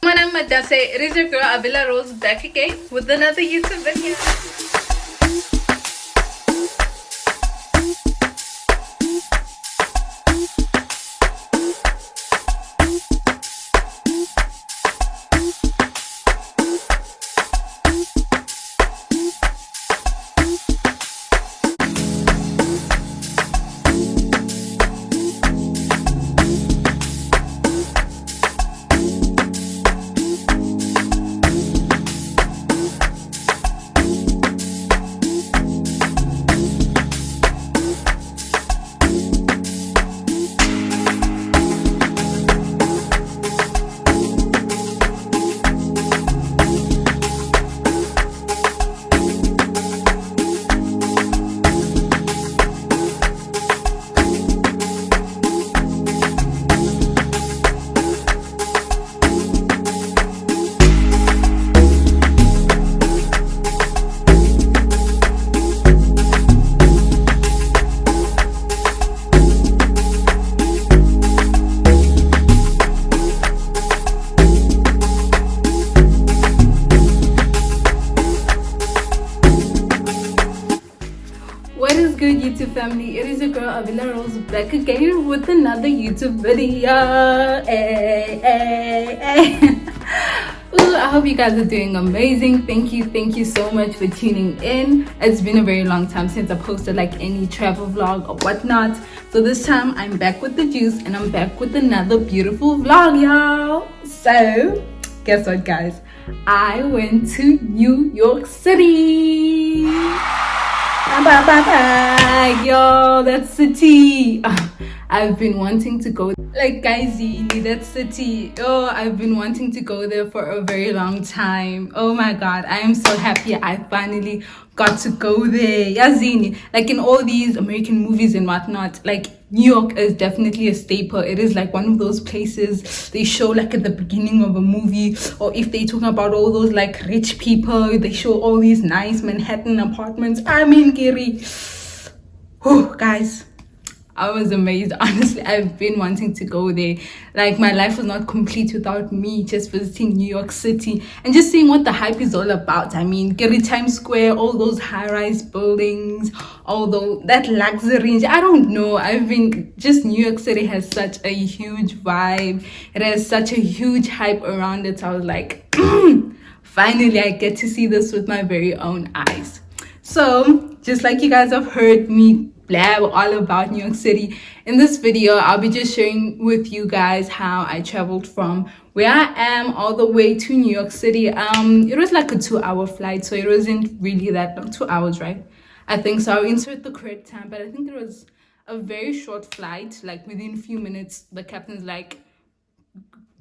It is your girl Avila Rose back again with another YouTube video. Good YouTube family, it is your girl Avila Rose back again with another YouTube video. Ooh, I hope you guys are doing amazing. Thank you so much for tuning in. It's been a very long time since I posted like any travel vlog or whatnot, so this time I'm back with the juice and I'm back with another beautiful vlog, y'all. So guess what, guys, I went to New York City. Yo, that's the tea. I've been wanting to go, like, guys, that's the tea. Oh, I've been wanting to go there for a very long time. Oh my god, I am so happy I finally got to go there. Yazini, like in all these American movies and whatnot, like New York is definitely a staple. It is like one of those places they show like at the beginning of a movie, or if they're talking about all those like rich people, they show all these nice Manhattan apartments. I mean, Gary, oh guys, I was amazed. Honestly, I've been wanting to go there. Like, my life was not complete without me just visiting New York City and just seeing what the hype is all about. I mean, get it, Times Square, all those high-rise buildings, although that luxury, I don't know. New York City has such a huge vibe. It has such a huge hype around it. I was like, finally, I get to see this with my very own eyes. So, just like you guys have heard me blab all about New York City, in this video I'll be just sharing with you guys how I traveled from where I am all the way to New York City. It was like a 2-hour flight, so it wasn't really that long. 2 hours, right? I think so. I'll insert the correct time, but I think it was a very short flight. Like within a few minutes the captain's like,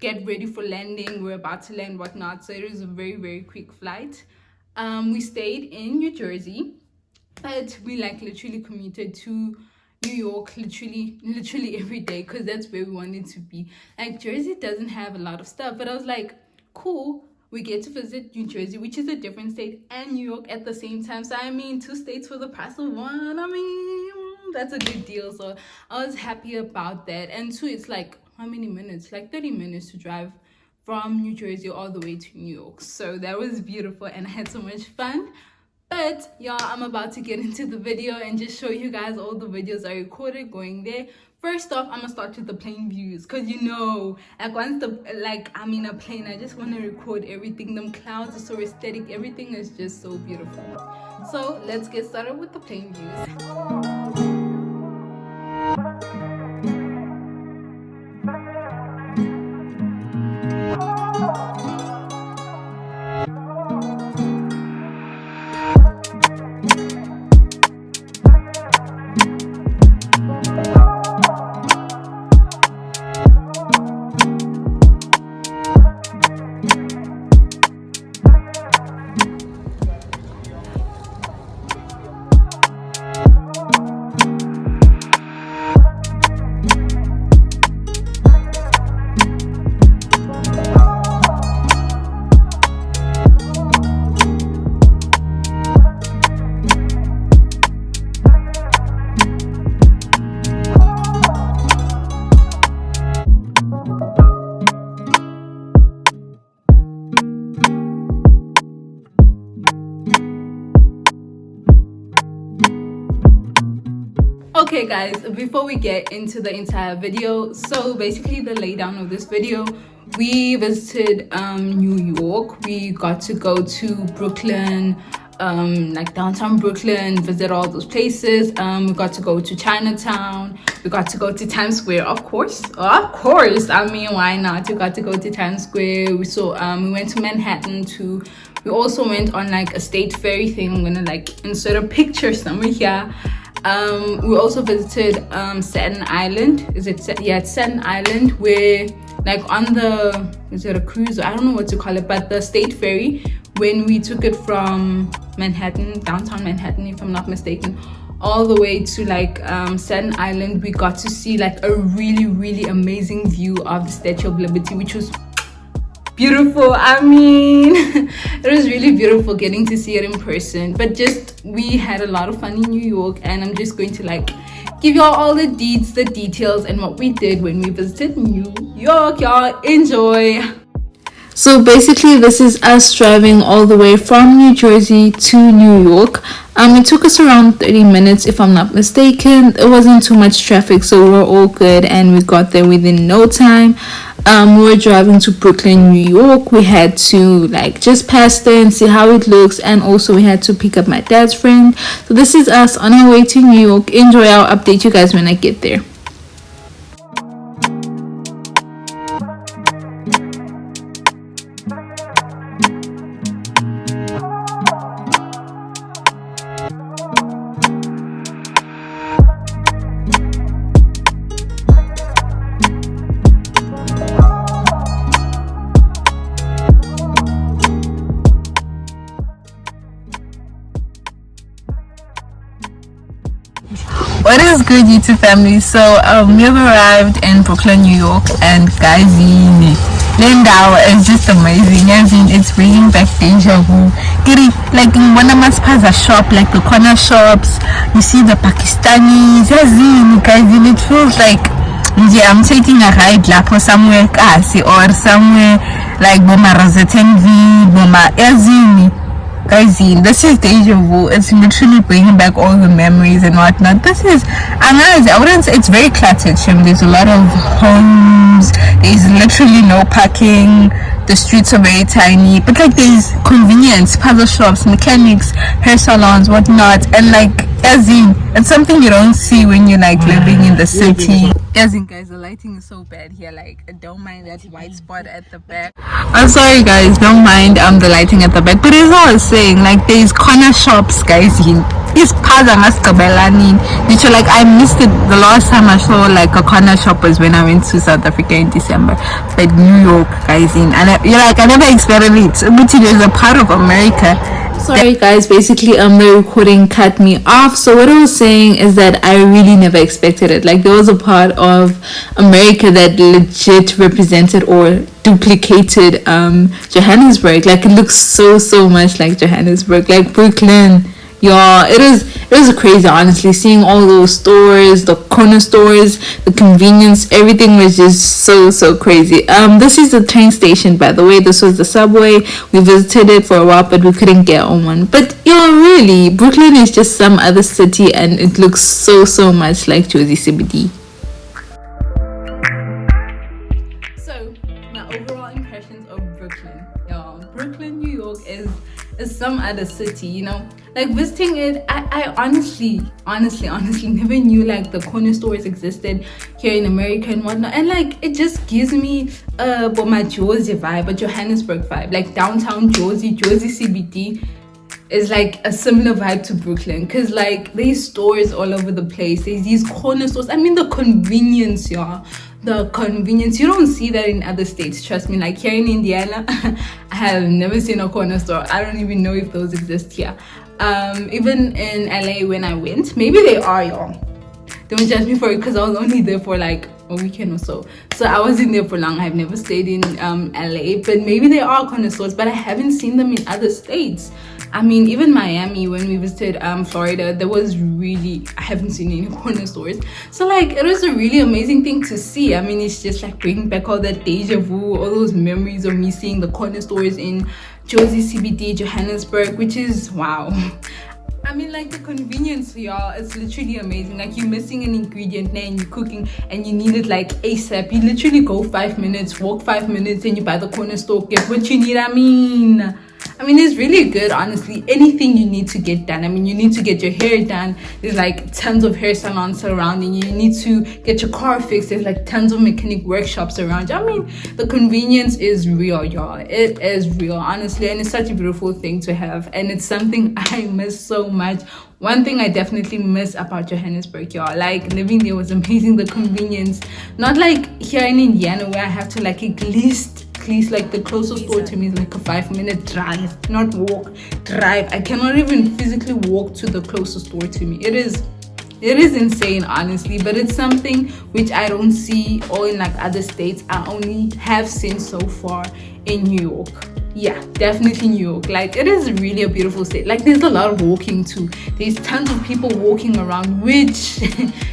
get ready for landing, we're about to land, whatnot. So it was a very quick flight. We stayed in New Jersey, but we like literally commuted to New York literally every day, because that's where we wanted to be. Like, Jersey doesn't have a lot of stuff, but I was like, cool, we get to visit New Jersey, which is a different state, and New York at the same time. So I mean, 2 states for the price of 1. I mean, that's a good deal. So I was happy about that. And 2, it's like, how many minutes? Like 30 minutes to drive from New Jersey all the way to New York. So that was beautiful and I had so much fun. But y'all, I'm about to get into the video and just show you guys all the videos I recorded going there. First off, I'm gonna start with the plane views, because you know, like once I'm in a plane, I just want to record everything. Them clouds are so aesthetic, everything is just so beautiful. So let's get started with the plane views. Okay guys, before we get into the entire video, so basically the laydown of this video, we visited New York. We got to go to Brooklyn, like downtown Brooklyn, visit all those places. We got to go to Chinatown, we got to go to Times Square, of course. I mean, why not? We got to go to Times Square. We went to Manhattan too. We also went on like a state ferry thing. I'm gonna like insert a picture somewhere here. We also visited Staten Island. It's Staten Island, where like on the, is it a cruise? I don't know what to call it, but the state ferry, when we took it from Manhattan, downtown Manhattan if I'm not mistaken, all the way to like Staten Island, we got to see like a really amazing view of the Statue of Liberty, which was beautiful. I mean, it was really beautiful getting to see it in person. But just, we had a lot of fun in New York, and I'm just going to like give y'all all the details and what we did when we visited New York. Y'all enjoy. So basically this is us driving all the way from New Jersey to New York. It took us around 30 minutes if I'm not mistaken. It wasn't too much traffic, so we were all good and we got there within no time. We were driving to Brooklyn, New York. We had to like just pass there and see how it looks, and also we had to pick up my dad's friend. So this is us on our way to New York. Enjoy. I'll update you guys when I get there. What is good, YouTube family? So we have arrived in Brooklyn, New York, and guys, Linda is just amazing. As in, it's bringing back deja vu. Like in one of my spaza shop, like the corner shops, you see the Pakistanis. As in, guys, it feels like I'm taking a ride like somewhere Kasi or somewhere like Boma Rosetenvi, Boma Ezini. Guys, this is deja vu. It's literally bringing back all the memories and whatnot. This is, I wouldn't say it's very cluttered. There's a lot of homes. There's literally no parking. The streets are very tiny, but like there's convenience, puzzle shops, mechanics, hair salons, whatnot, and like it's something you don't see when you're like living in the city. Guys, the lighting is so bad here. Like, I don't mind that white spot at the back. I'm sorry guys, don't mind the lighting at the back, but as I was saying, like there's corner shops, guys. It's like I missed it. The last time I saw like a corner shop was when I went to South Africa in December. But New York, guys, and you're like, I never expected it. But it is a part of America. Sorry guys, basically the recording cut me off. So what I was saying is that I really never expected it. Like there was a part of America that legit represented or duplicated Johannesburg. Like it looks so much like Johannesburg, like Brooklyn. Yeah, it was crazy, honestly, seeing all those stores, the corner stores, the convenience, everything was just so crazy. This is the train station, by the way. This was the subway. We visited it for a while, but we couldn't get on one. But yeah, really, Brooklyn is just some other city, and it looks so much like Jersey CBD. So my overall impressions of Brooklyn, y'all. Brooklyn, New York is some other city, you know. Like visiting it, I honestly never knew like the corner stores existed here in America and whatnot, and like it just gives me my Jersey vibe, a Johannesburg vibe. Like downtown Jersey CBD is like a similar vibe to Brooklyn, because like there's stores all over the place. There's these corner stores. I mean, the convenience, y'all. The convenience, you don't see that in other states, trust me. Like here in Indiana, I have never seen a corner store. I don't even know if those exist here. Even in LA when I went, maybe they are, y'all. Don't judge me for it, because I was only there for like a weekend or so. So I wasn't there for long. I've never stayed in LA, but maybe there are corner stores, but I haven't seen them in other states. I mean, even Miami, when we visited Florida, there was really, I haven't seen any corner stores. So like, it was a really amazing thing to see. I mean, it's just like bringing back all that deja vu, all those memories of me seeing the corner stores in Jersey CBD, Johannesburg, which is wow. I mean, like, the convenience, y'all, it's literally amazing. Like, you're missing an ingredient now and you're cooking and you need it like ASAP. You literally go 5 minutes, walk 5 minutes, and you buy the corner store, get what you need. I mean, it's really good, honestly. Anything you need to get done. I mean, you need to get your hair done. There's like tons of hair salons surrounding you. You need to get your car fixed. There's like tons of mechanic workshops around you. I mean, the convenience is real, y'all. It is real, honestly. And it's such a beautiful thing to have. And it's something I miss so much. One thing I definitely miss about Johannesburg, y'all, like, living there was amazing. The convenience, not like here in Indiana where I have to like at least like the closest store to me is like a 5-minute drive, not walk, drive. I cannot even physically walk to the closest store to me. It is insane, honestly, but it's something which I don't see all in like other states. I only have seen so far in New York. Yeah, definitely New York. Like, it is really a beautiful state. Like, there's a lot of walking too. There's tons of people walking around, which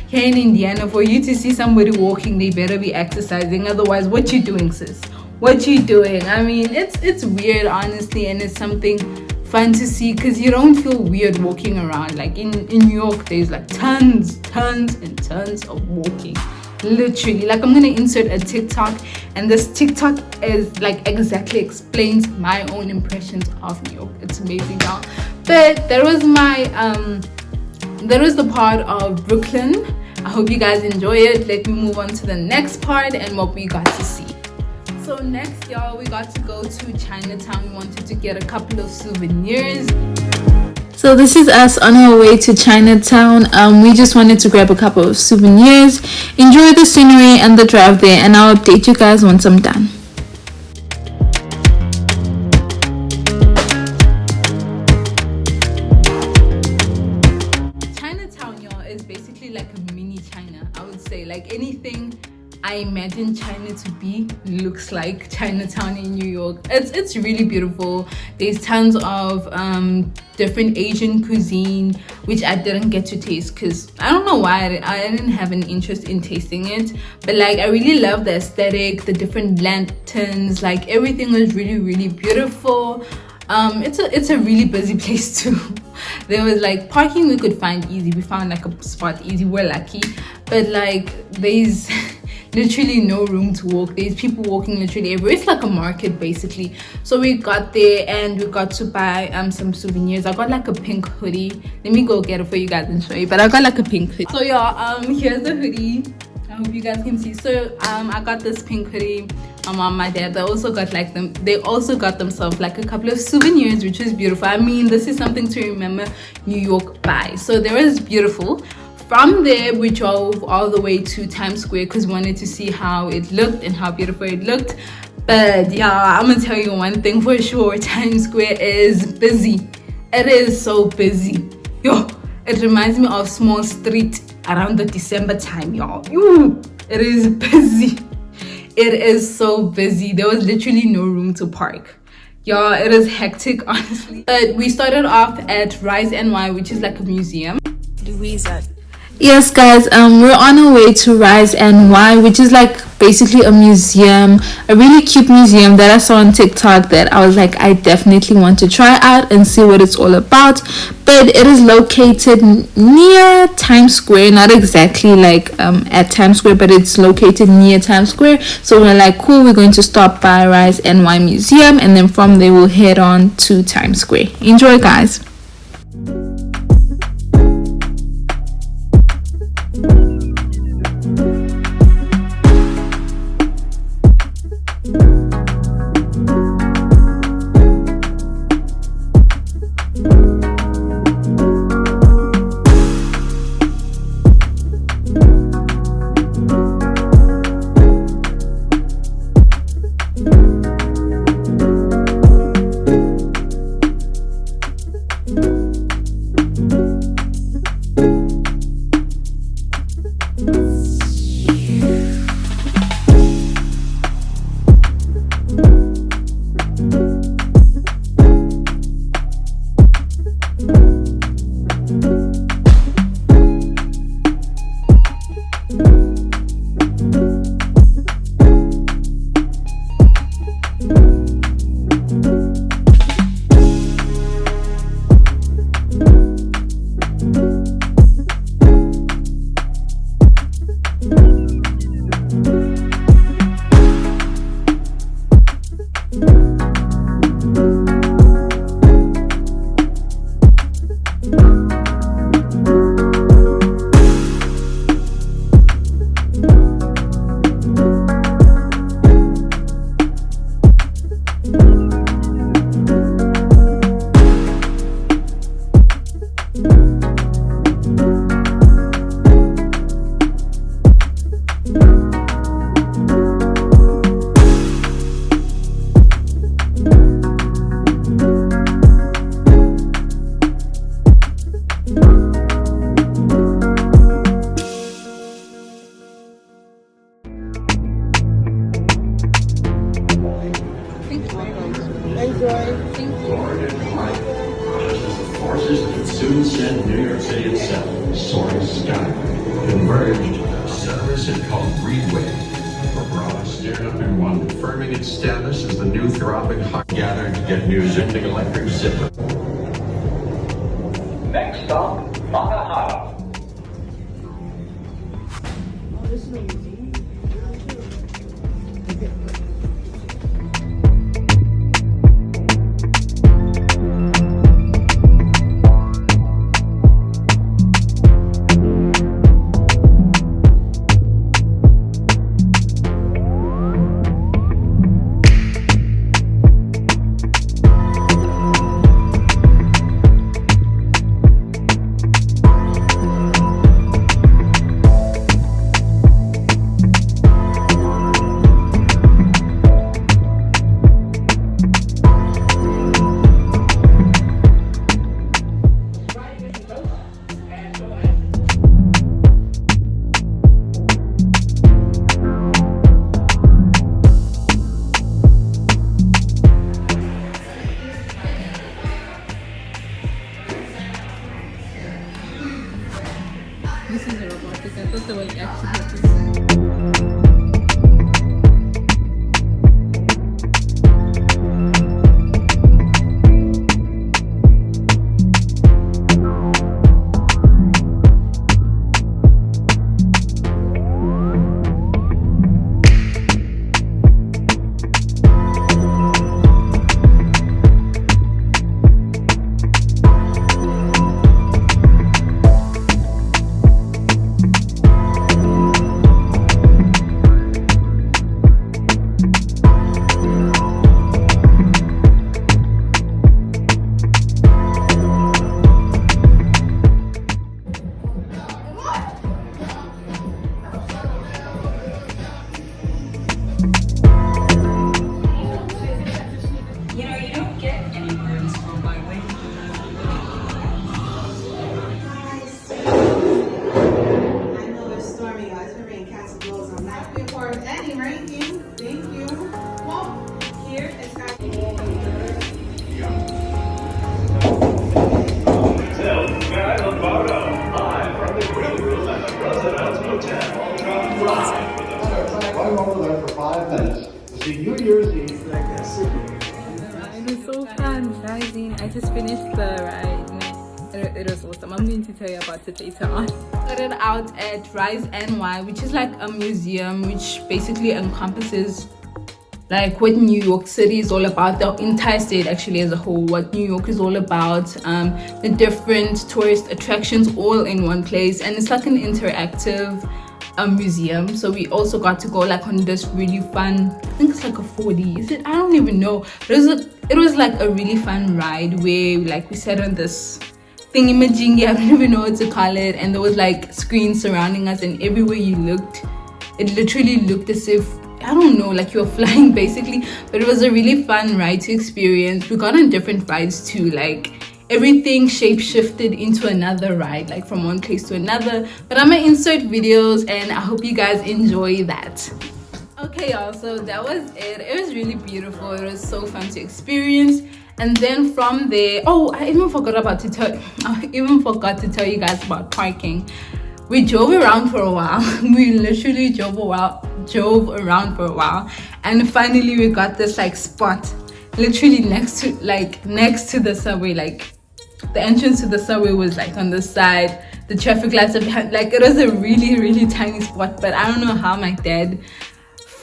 here in Indiana, for you to see somebody walking, they better be exercising. Otherwise, what you doing, sis? What you doing? I mean, it's weird, honestly, and it's something fun to see because you don't feel weird walking around. Like, in New York, there's like tons and tons of walking. Literally, like, I'm gonna insert a TikTok, and this TikTok is like exactly explains my own impressions of New York. It's amazing, y'all. But there was the part of Brooklyn. I hope you guys enjoy it. Let me move on to the next part and what we got to see. So next, y'all, we got to go to Chinatown. We wanted to get a couple of souvenirs. So this is us on our way to Chinatown. We just wanted to grab a couple of souvenirs, enjoy the scenery and the drive there, and I'll update you guys once I'm done. Chinatown, y'all, is basically like a mini China, I would say. Like, anything I imagine China to be looks like Chinatown in New York. It's really beautiful. There's tons of different Asian cuisine, which I didn't get to taste because I don't know why I didn't have an interest in tasting it. But like, I really love the aesthetic, the different lanterns, like everything was really, really beautiful. It's a really busy place too. There was like parking we could find easy. We found like a spot easy. We're lucky. But like, there's literally no room to walk. There's people walking literally everywhere. It's like a market basically. So we got there and we got to buy some souvenirs. I got like a pink hoodie. Let me go get it for you guys and show you. But I got like a pink hoodie. So y'all, here's the hoodie. I hope you guys can see. So I got this pink hoodie. My mom, my dad, they also got themselves like a couple of souvenirs, which is beautiful. I mean, this is something to remember New York by. So there was beautiful. From there, we drove all the way to Times Square because we wanted to see how it looked and how beautiful it looked. But yeah, I'm gonna tell you one thing for sure. Times Square is busy. It is so busy. Yo, it reminds me of Small Street around the December time, y'all. It is busy. It is so busy. There was literally no room to park. Y'all, it is hectic, honestly. But we started off at Rise NY, which is like a museum. Louisa. Yes, guys, we're on our way to Rise NY, which is like basically a museum, a really cute museum that I saw on TikTok that I was like, I definitely want to try out and see what it's all about. But it is located near Times Square, not exactly like at Times Square, but it's located near Times Square. So we're like, cool, we're going to stop by Rise NY Museum, and then from there we'll head on to Times Square. Enjoy, guys. Forces that would soon send New York City itself soaring skyward converged. Settlers had called Greenway. Bada stared up in one, confirming its status as the new throbbing heart gathered to get news in the electric zipper. Next stop, Bada. This is a robotic. I thought they were actually New Year's Eve. It was so fun, guys. I just finished the ride. It was awesome. I'm going to tell you about it later on. Started out at hereinnyc, which is like a museum which basically encompasses like what New York City is all about, the entire state actually as a whole, what New York is all about, the different tourist attractions all in one place. And it's like an interactive museum. So we also got to go like on this really fun, I think it's like a 4D, is it? I don't even know, but it was like a really fun ride where like we sat on this thingy-majingy, I don't even know what to call it, and there was like screens surrounding us, and everywhere you looked it literally looked as if, I don't know, like you were flying basically. But it was a really fun ride to experience. We got on different rides too, like everything shape shifted into another ride, like from one place to another. But I'm gonna insert videos and I hope you guys enjoy that. Okay y'all, so that was it. It was really beautiful. It was so fun to experience. And then from there, oh, I even forgot to tell you guys about parking. We drove around for a while. We literally drove around for a while, and finally we got this like spot literally next to the subway. Like the entrance to the subway was like on the side, the traffic lights are behind. Like it was a really tiny spot, but I don't know how my dad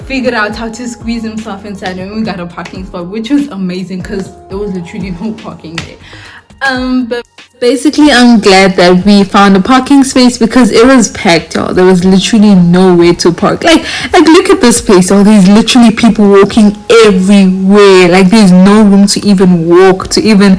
figured out how to squeeze himself inside, and we got a parking spot, which was amazing because there was literally no parking there. But basically, I'm glad that we found a parking space because it was packed, y'all. There was literally nowhere to park. Like look at this place, y'all. There's literally people walking everywhere. Like there's no room to even walk, to even.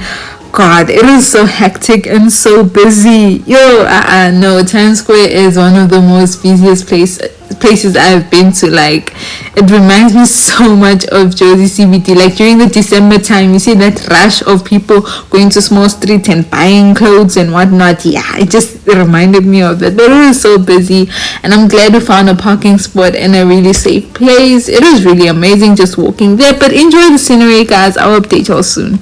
God, it is so hectic and so busy. No, Times Square is one of the most busiest places I've been to. Like, it reminds me so much of Jersey CBD. Like during the December time, you see that rush of people going to small street and buying clothes and whatnot. Yeah, it reminded me of that. But it was so busy, and I'm glad we found a parking spot in a really safe place. It was really amazing just walking there. But enjoy the scenery, guys. I'll update y'all soon.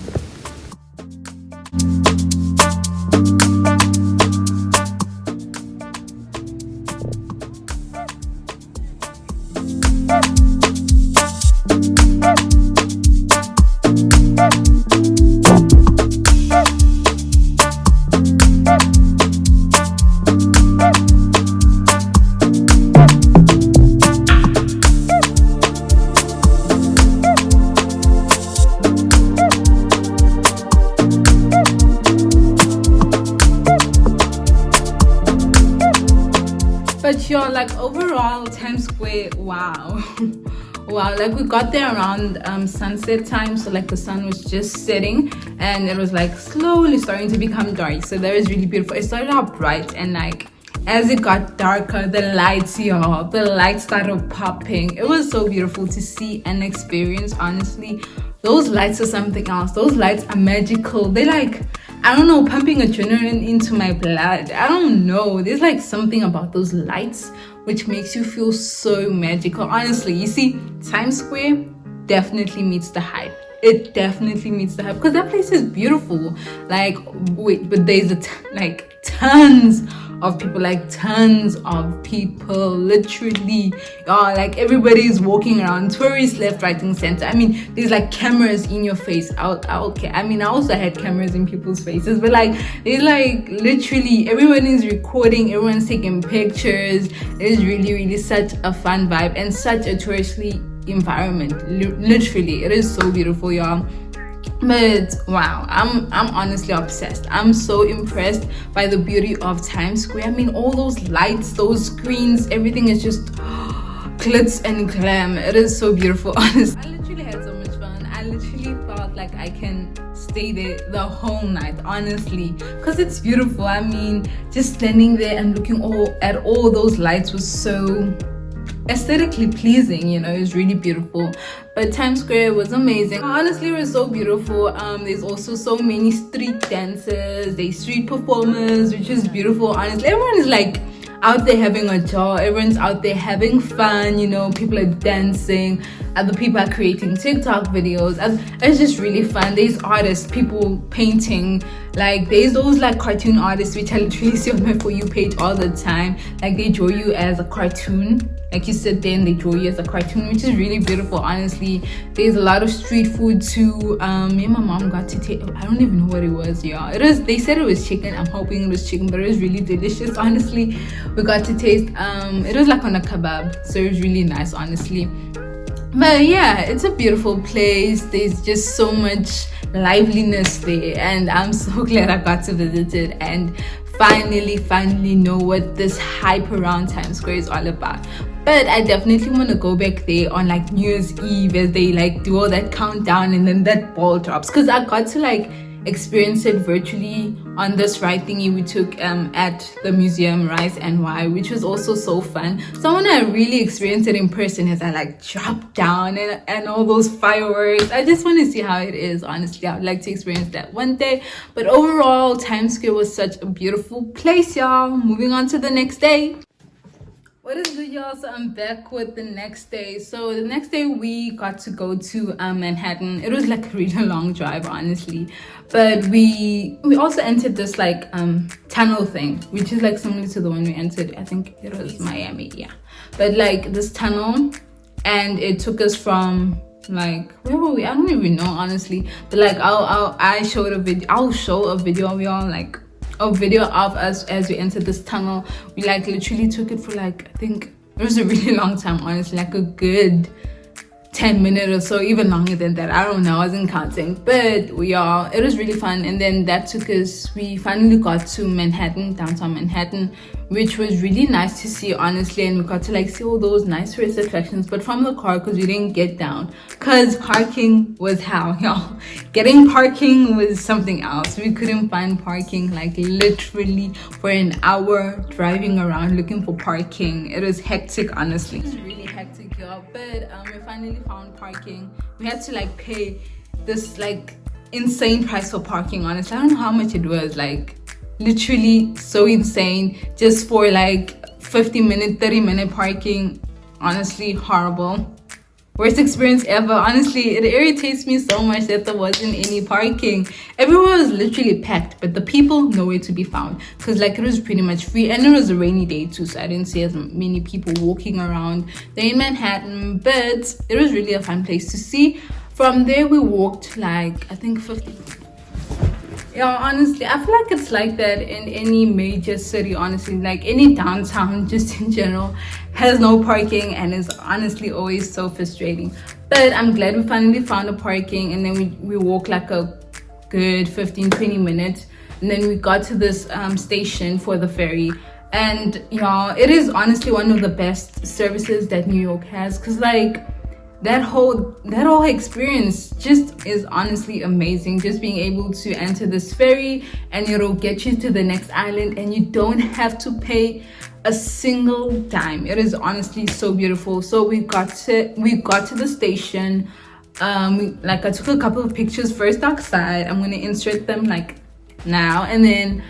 But yo, like overall Times Square, wow. Wow, like we got there around sunset time, so like the sun was just setting and it was like slowly starting to become dark. So that was really beautiful. It started out bright, and like as it got darker, the lights started popping. It was so beautiful to see and experience. Honestly, those lights are something else. Those lights are magical. They like, I don't know, pumping adrenaline into my blood. I don't know. There's like something about those lights which makes you feel so magical. Honestly, you see, Times Square definitely meets the hype. It definitely meets the hype because that place is beautiful. Like, wait, but there's tons of people, literally. Like everybody is walking around, tourists left, right, and center. I mean, there's like cameras in your face. Okay, I mean, I also had cameras in people's faces, but like there's like literally everyone is recording, everyone's taking pictures. It's really, really such a fun vibe and such a touristy environment. Literally, it is so beautiful, y'all. But wow, I'm honestly obsessed. I'm so impressed by the beauty of Times Square. I mean, all those lights, those screens, everything is just glitz and glam. It is so beautiful, honestly. I literally had so much fun. I literally felt like I can stay there the whole night, honestly, because it's beautiful. I mean, just standing there and looking at all those lights was so aesthetically pleasing, you know. It was really beautiful. But Times Square was amazing. Honestly, it was so beautiful. There's also so many street dancers, there's street performers, which is beautiful. Honestly, everyone is like out there having a joy. Everyone's out there having fun, you know. People are dancing, other people are creating TikTok videos. It's just really fun. There's artists, people painting. Like there's those like cartoon artists which I literally see on my For You page all the time. Like they draw you as a cartoon. Like you sit there and they draw you as a cartoon, which is really beautiful. Honestly, there's a lot of street food too. Me and my mom got to taste, I don't even know what it was, yeah. They said it was chicken. I'm hoping it was chicken, but it was really delicious. Honestly, we got to taste, it was like on a kebab, so it was really nice, honestly. But yeah, it's a beautiful place. There's just so much liveliness there, and I'm so glad I got to visit it and finally know what this hype around Times Square is all about. But I definitely want to go back there on like New Year's Eve as they like do all that countdown and then that ball drops, because I got to like experience it virtually on this ride thingy we took at the museum Rise and Why, which was also so fun. So I want to really experience it in person as I like drop down and all those fireworks. I just want to see how it is. Honestly, I would like to experience that one day. But overall, Times Square was such a beautiful place, y'all. Moving on to the next day. What is good, y'all? So I'm back with the next day. So the next day we got to go to Manhattan. It was like a really long drive, honestly, but we also entered this like tunnel thing, which is like similar to the one we entered, I think it was Miami, yeah. But like this tunnel, and it took us from like, where were we? I don't even know, honestly. But like I'll show a video of y'all, like a video of us as we entered this tunnel. We like literally took it for like, I think It was a really long time, honestly, like a good 10 minutes or so, even longer than that. I don't know, I wasn't counting, but yeah, it was really fun. And then that took us, we finally got to Manhattan, downtown Manhattan, which was really nice to see, honestly. And we got to like see all those nice tourist attractions, but from the car, because we didn't get down because parking was hell, y'all. Getting parking was something else. We couldn't find parking, like literally for an hour driving around looking for parking. It was hectic, honestly. It was really hectic, y'all. But we finally found parking. We had to like pay this like insane price for parking, honestly. I don't know how much it was, like literally so insane, just for like 50-minute 30-minute parking. Honestly, horrible. Worst experience ever. Honestly, it irritates me so much that there wasn't any parking. Everywhere was literally packed, but the people nowhere to be found, because like it was pretty much free, and it was a rainy day too, so I didn't see as many people walking around there in Manhattan. But it was really a fun place to see. From there we walked like I think 50. Yeah, honestly, I feel like it's like that in any major city, honestly. Like any downtown, just in general, has no parking, and is honestly always so frustrating. But I'm glad we finally found a parking, and then we walked like a good 15-20 minutes, and then we got to this station for the ferry. And yeah, it is honestly one of the best services that New York has, because like that whole experience just is honestly amazing. Just being able to enter this ferry and it'll get you to the next island, and you don't have to pay a single dime. It is honestly so beautiful. So we got to the station. Like I took a couple of pictures first outside. I'm gonna insert them like now, and then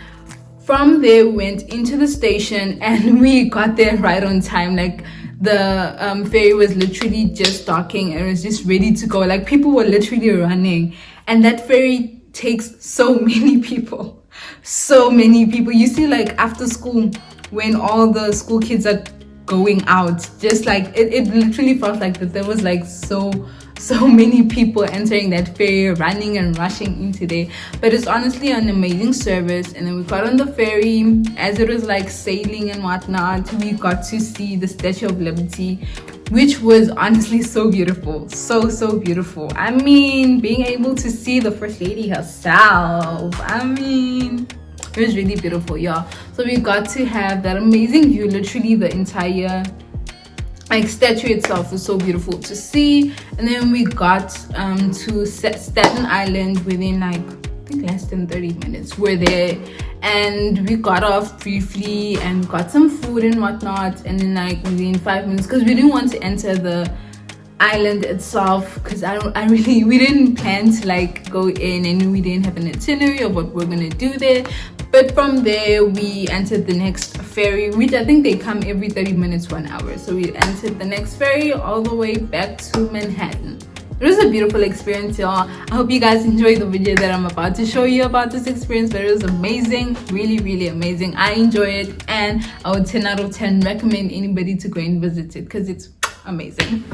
from there we went into the station, and we got there right on time. Like the ferry was literally just docking, and it was just ready to go. Like people were literally running, and that ferry takes so many people. You see, like after school, when all the school kids are going out, just like it literally felt like that there was like so many people entering that ferry, running and rushing into there. But it's honestly an amazing service. And then we got on the ferry. As it was like sailing and whatnot, we got to see the Statue of Liberty, which was honestly so beautiful, so beautiful. I mean, being able to see the First Lady herself, I mean, it was really beautiful, y'all. So we got to have that amazing view. Literally the entire like statue itself was so beautiful to see. And then we got to Staten Island within like I think less than 30 minutes. We're there, and we got off briefly and got some food and whatnot. And then like within 5 minutes, because we didn't want to enter the island itself, because we didn't plan to like go in, and we didn't have an itinerary of what we're gonna do there. But from there we entered the next ferry, which I think they come every 30 minutes, 1 hour. So we entered the next ferry all the way back to Manhattan. It was a beautiful experience, y'all. I hope you guys enjoyed the video that I'm about to show you about this experience, but it was amazing, really amazing. I enjoy it, and I would 10 out of 10 recommend anybody to go and visit it, because it's amazing.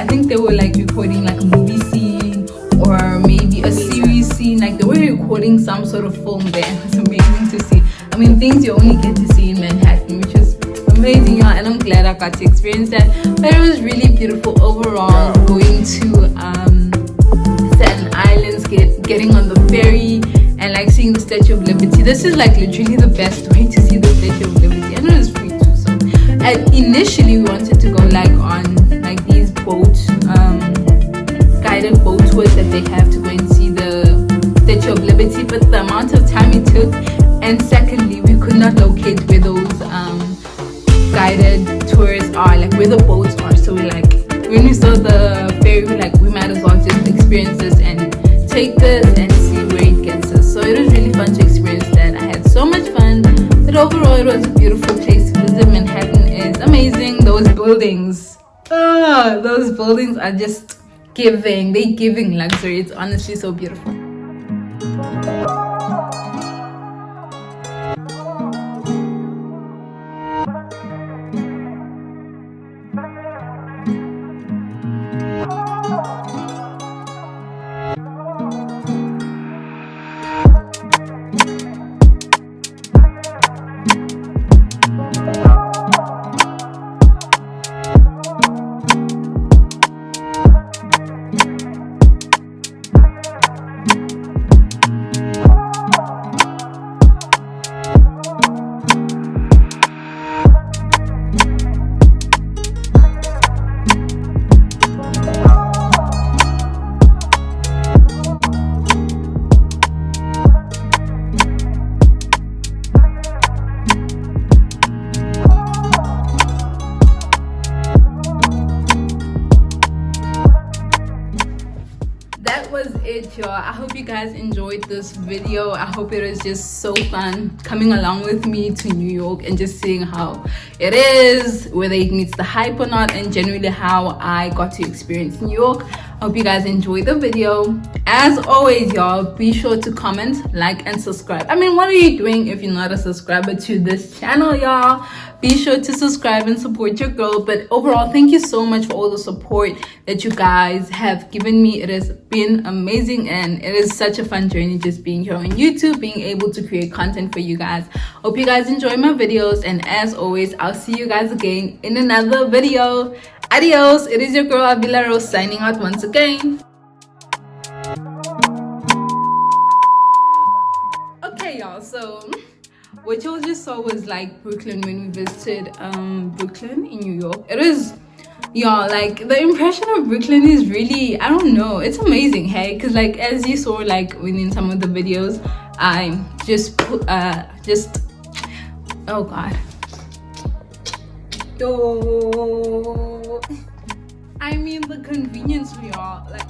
I think they were like recording like a movie scene or maybe a series scene. Like they were recording some sort of film there. It was amazing to see. I mean, things you only get to see in Manhattan, which is amazing, y'all, and I'm glad I got to experience that. But it was really beautiful overall, going to Staten Island, getting on the ferry and like seeing the Statue of Liberty. This is like literally the best way to see the Statue of Liberty. I know it's free too. So initially we wanted to go like on like these guided boat tours that they have to go and see the Statue of Liberty, but the amount of time it took, and secondly we could not locate where those guided tours are, like where the boats are. So we like, when we saw the ferry, we like, we might as well just experience this and take this and see where it gets us. So it was really fun to experience that. I had so much fun, but overall it was a beautiful place to visit. Manhattan is amazing. Those buildings are just they're giving luxury. It's honestly so beautiful. That was it, y'all. I hope you guys enjoyed this video. I hope it was just so fun coming along with me to New York and just seeing how it is, whether it meets the hype or not, and generally how I got to experience New York. I hope you guys enjoyed the video. As always, y'all, be sure to comment, like, and subscribe. I mean, what are you doing if you're not a subscriber to this channel, y'all? Be sure to subscribe and support your girl. But overall, thank you so much for all the support that you guys have given me. It has been amazing, and it is such a fun journey just being here on YouTube, being able to create content for you guys. Hope you guys enjoy my videos, and as always, I'll see you guys again in another video. Adios. It is your girl Abila Rose signing out once again. Okay, y'all, so what y'all just saw was like Brooklyn when we visited Brooklyn in New York. It is, y'all, like the impression of Brooklyn is really, I don't know, it's amazing, hey, because like as you saw like within some of the videos, I just oh god, I mean the convenience, y'all, like